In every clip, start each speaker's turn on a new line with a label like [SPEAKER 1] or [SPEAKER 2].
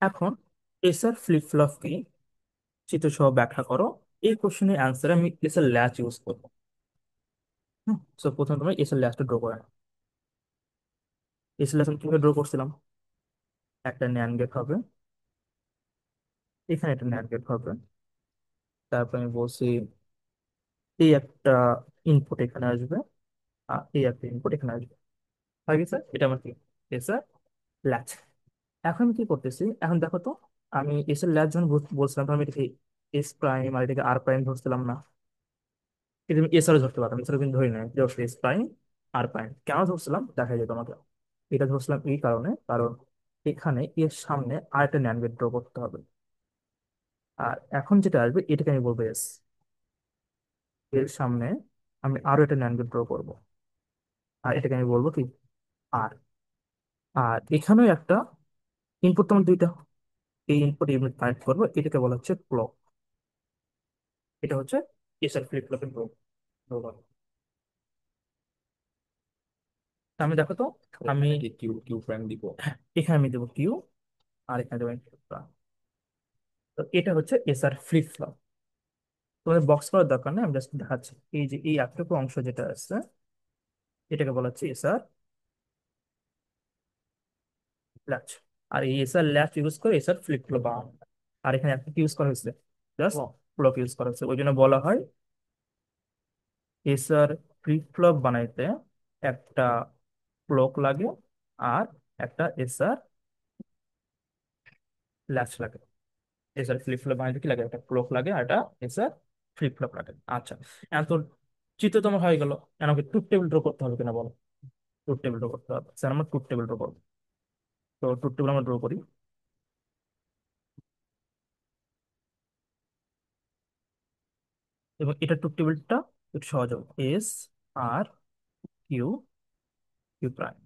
[SPEAKER 1] এখন SR flip flop কি, চিত্র সহ ব্যাখ্যা করো। এই কোশ্চেনের অ্যান্সারে আমি এসআর ল্যাচ ইউজ করবো। সো প্রথমে তোমরা এসআর ল্যাচটা ড্র করে নাও। এসআর ল্যাচ আমি কিভাবে ড্র করছিলাম, একটা ন্যান্ড গেট হবে, এখানে একটা ন্যান্ড গেট হবে, তারপর আমি বলছি এই একটা ইনপুট এখানে আসবে, আর এই একটা ইনপুট এখানে আসবে। হয়ে গেছে, এটা আমার কি এসআর ল্যাচ। এখন আমি কি করতেছি, এখন দেখো তো, আমি এসআর ল্যাচ যখন বলছিলাম তখন আমি এটাকে এস প্রাইম আর এটাকে আর প্রাইম ধরছিলাম না। এটা আমি এসআরও ধরতে পারতাম, এছাড়া কিন্তু ধরি নাই যে এস প্রাইম আর প্রাইম কেন ধরছিলাম দেখা যায় তোমাকে। এটা ধরছিলাম এই কারণে, কারণ এখানে এর সামনে আরেকটা ন্যান্ড গেট ড্র করতে হবে। আর এখন যেটা আসবে এটাকে আমি বলবো এস, এর সামনে আমি আরো একটা ন্যান্ড গেট ড্র করবো, আর এটাকে আমি বলবো কি আর। আর এখানেও একটা ইনপুট, তোমার দুইটা, এই ইনপুট ইউনিট কানেক্ট করবো, এটাকে বলা হচ্ছে ক্লক। এটা হচ্ছে এসআর ফ্লিপ ফ্লপের প্রোগ্রাম। আমি দেখো তো, আমি
[SPEAKER 2] এখানে কি কিউ কিউ প্রাইম দিব?
[SPEAKER 1] এখানে আমি দেবো কিউ, আর এখানে দেবো input bar। তো এটা হচ্ছে এসআর ফ্লিপ ফ্লপ। তোমাদের বক্স করার দরকার নেই, আমি জাস্ট দেখাচ্ছি। এই যে এই এতটুকু অংশ যেটা আছে এটাকে বলা হচ্ছে এসআর ল্যাচ। আর এই এসআর ল্যাচ ইউজ করে এসআর ফ্লিপ ফ্লপ বানানো হয়। আর এখানে একটা ইউজ করা হয়েছে, জাস্ট ক্লক ইউজ করা হয়েছে, ওই জন্য বলা হয় এসআর ফ্লিপ ফ্লপ বানাইতে একটা ক্লক লাগে, আর একটা এসআর ল্যাচ লাগে। এসআর ফ্লিপ ফ্লপ বানাইতে কি লাগে, একটা ক্লক লাগে আর একটা এসআর ফ্লিপ ফ্লপ লাগে। আচ্ছা, এখন তো চিত্র তোমার হয়ে গেল। এখন আমাকে ট্রুথ টেবিল ড্র করতে হবে কিনা বলো। ট্রুথ টেবিল ড্র করতে হবে, স্যার আমরা ট্রুথ টেবিল ড্র করবো। তো ট্রুথ টেবিল আমরা ড্র করি। এবং এটা ট্রুথ টেবিলটা একটু সহজ হবে, এস আর কিউ, কিউ প্রাইম।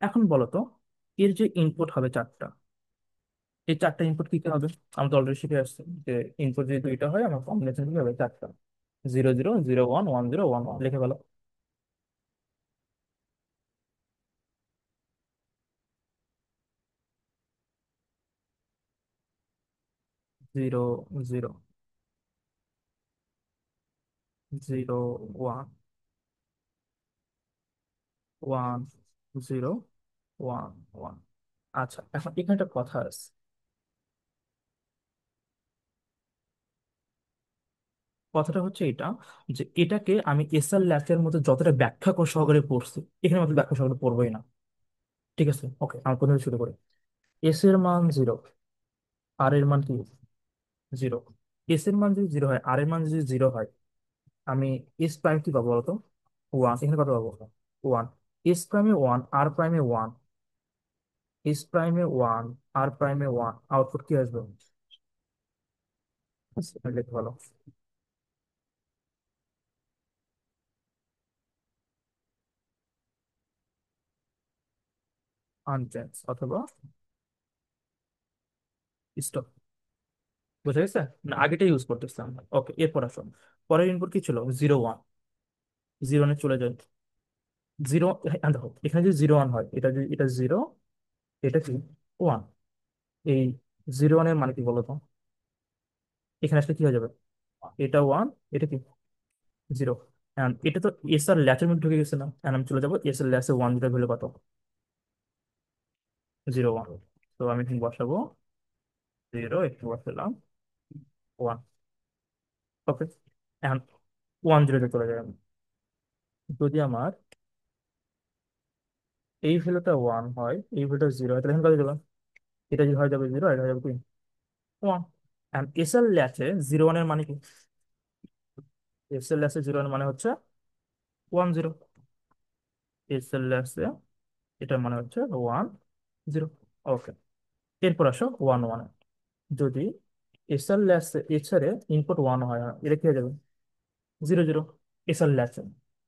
[SPEAKER 1] এখন বলো তো, এর যে ইনপুট হবে চারটা, এই চারটা ইনপুট কি কি হবে। আমরা তো অলরেডি শিখে আসছি যে ইনপুট যদি দুইটা হয় আমার কম্বিনেশন কি হবে, চারটা। 00 01 10 11 লিখে ফেলো। 00 01 10 11। আচ্ছা, এখন এখানে একটা কথা আছে। কথাটা হচ্ছে এটা, যে এটাকে আমি এসএল ল্যাচের মধ্যে যতটা ব্যাখ্যা সহকারে পড়ছি, এখানে মতো ব্যাখ্যা সহকারে পড়বোই না। ঠিক আছে, ওকে, আমি প্রথমে শুরু করি। এস এর মান জিরো, আর এর মান কি জিরো। এস এর মান যদি জিরো হয়, আর এর মান যদি জিরো হয়, আমি এস প্রাইম কি পাবো বলতো, ওয়ান। এখানে কত পাবো, ওয়ান। এস প্রাইমে ওয়ান, আর প্রাইমে ওয়ান, এস প্রাইমে ওয়ান, আর প্রাইমে ওয়ান, আউটপুট কি আসবে লিখতে ভালো, আনচেঞ্জ অথবা স্টপ। বুঝা গেছে না, আগেটা ইউজ করতেছিলাম। ওকে, এরপর আসুন, পরের ইনপুট কি ছিল, 01। 01 চলে যায়, জিরো। দেখো এখানে যদি 01 হয়, এটা যদি এটা জিরো, এটা কি ওয়ান। এই 01 এর মানে কি বলতো, এখানে আসলে কি হয়ে যাবে, এটা ওয়ান, এটা কি জিরো। এটা তো এস আর ল্যাচের মধ্যে ঢুকে গেছে না, এখন আমি চলে যাবো এস আর ল্যাচে ওয়ান যেটা ভ্যালু কত, 01। তো আমি এখানে বসাবো জিরো, একটু বসালাম ওয়ান। ওকে, এখন 10 চলে যাবে। যদি আমার এই ভ্যালুটা ওয়ান হয়, এই ভ্যালুটা জিরো হয়, তাহলে এখানে কত যাবে, এটা যদি হয়ে যাবে জিরো, এটা হয়ে যাবে কি ওয়ান। এন্ড এস এল ল্যাচে 01 এর মানে কি, এস এল ল্যাচে 01 এর মানে হচ্ছে 10। এস এল ল্যাচে এটার মানে হচ্ছে 10। ওকে, এরপর আসো 11। যদি এস এল ল্যাচে এছাড়ে ইনপুট ওয়ান হয়, এটা কি হয়ে যাবে 00। এস এল ল্যাচে,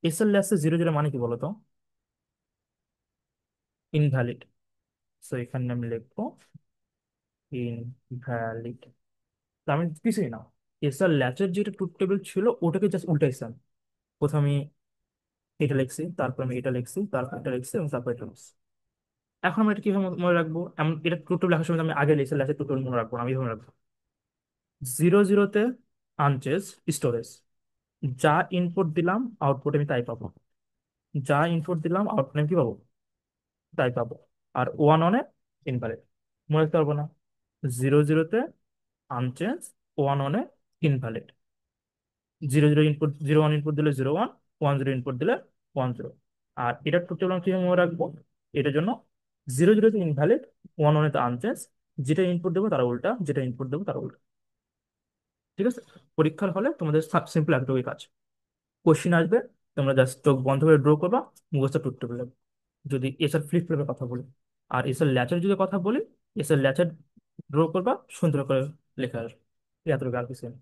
[SPEAKER 1] এস এল ল্যাচে 00 মানে কি বলতো, ইনভ্যালিড। সো এখানে আমি লিখবো ইনভ্যালিড। আমি কিছুই না, এসআর ল্যাচের যেটা ট্রুথ টেবিল ছিল ওটাকে জাস্ট উল্টাইছিলাম। প্রথমে আমি এটা লিখছি, তারপর আমি এটা লিখছি, তারপর এটা লিখছি, এবং তারপর এটা লিখছি। এখন আমরা এটা কিভাবে মনে রাখবো? এমন এটা টোটাল লেখার সময় আমি আগে লিখে লেখা টোটাল মনে রাখবো না, আমি এভাবে রাখবো: জিরো জিরোতে আনচেঞ্জ স্টোরেজ, যা ইনপুট দিলাম আউটপুট আমি তাই পাবো, যা ইনপুট দিলাম আউটপুট আমি কি পাবো, তাই পাবো। আর ওয়ান অনে ইনভ্যালিড, মনে রাখতে পারবো না? জিরো জিরোতে আনচেঞ্জ, ওয়ান অনে invalid. Zero zero input, zero one input দিলে zero one, one zero input দিলে ওয়ান জিরো। আর এটা টোটাল আমি কিভাবে মনে রাখবো? এটার জন্য জিরো জিরোতে ইনভ্যালিড, ওয়ান ওয়ানে তো আনচেঞ্জ, যেটা ইনপুট দেবো তার উল্টা, যেটা ইনপুট দেবো তার উল্টা। ঠিক আছে? পরীক্ষার হলে তোমাদের সিম্পল এতটুকুই কাজ। কোশ্চিন আসবে, তোমরা জাস্ট চোখ বন্ধ করে ড্র করবা, মুখস্থ টুকতে পারবে। যদি এসআর ফ্লিপ ফ্লিপের কথা বলি, আর এসআর ল্যাচের যদি কথা বলি, এসআর ল্যাচের ড্র করবা, সুন্দর করে লেখা আসবে। এতটুকু আর কিছু না।